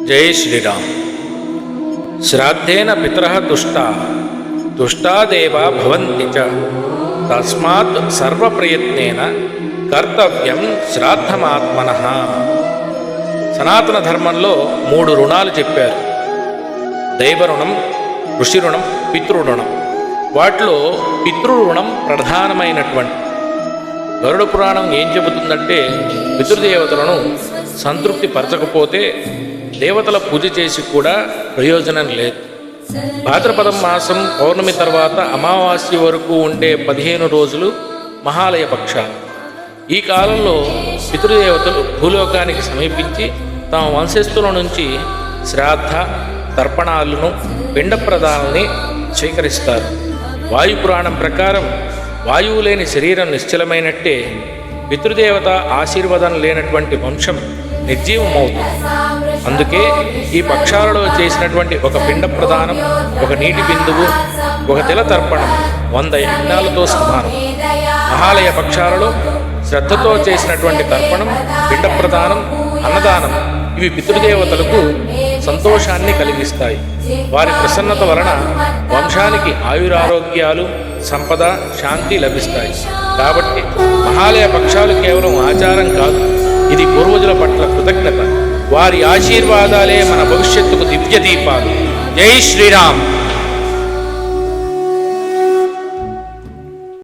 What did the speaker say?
జై శ్రీరామ్. శ్రాద్ధేన పితరః తుష్టా దేవా భవంతి చ తస్మాత్ సర్వప్రయత్నేన కర్తవ్యం శ్రాద్ధమాత్మనః. సనాతన ధర్మంలో 3 రుణాలు చెప్పారు: దైవ రుణం, ఋషి రుణం, పితృరుణం. వాటిలో పితృరుణం ప్రధానమైనటువంటి. గరుడ పురాణం ఏం చెబుతుందంటే, పితృదేవతలను సంతృప్తి పరచకపోతే దేవతల పూజ చేసి కూడా ప్రయోజనం లేదు. భాద్రపదం మాసం పౌర్ణమి తర్వాత అమావాస్య వరకు ఉండే 15 రోజులు మహాలయ పక్షాలు. ఈ కాలంలో పితృదేవతలు భూలోకానికి సమీపించి తమ వంశస్థుల నుంచి శ్రాద్ధ తర్పణాలను, పిండ ప్రదానాల్ని స్వీకరిస్తారు. వాయుపురాణం ప్రకారం వాయువు లేని శరీరం నిశ్చలమైనట్టే పితృదేవత ఆశీర్వాదం లేనటువంటి వంశం నిర్జీవమవుతుంది. అందుకే ఈ పక్షాలలో చేసినటువంటి ఒక పిండ ప్రదానం, ఒక నీటి బిందువు, ఒక తిల తర్పణం 100 యజ్ఞాలతో సమానం. మహాలయ పక్షాలలో శ్రద్ధతో చేసినటువంటి తర్పణం, పిండ ప్రదానం, అన్నదానం ఇవి పితృదేవతలకు సంతోషాన్ని కలిగిస్తాయి. వారి ప్రసన్నత వలన వంశానికి ఆయురారోగ్యాలు, సంపద, శాంతి లభిస్తాయి. కాబట్టి మహాలయ పక్షాలు కేవలం ఆచారం కాదు, ఇది పూర్వజుల పట్ల కృతజ్ఞత. వారి ఆశీర్వాదాలే మన భవిష్యత్తుకు దివ్య దీపాలు. జై శ్రీరామ్.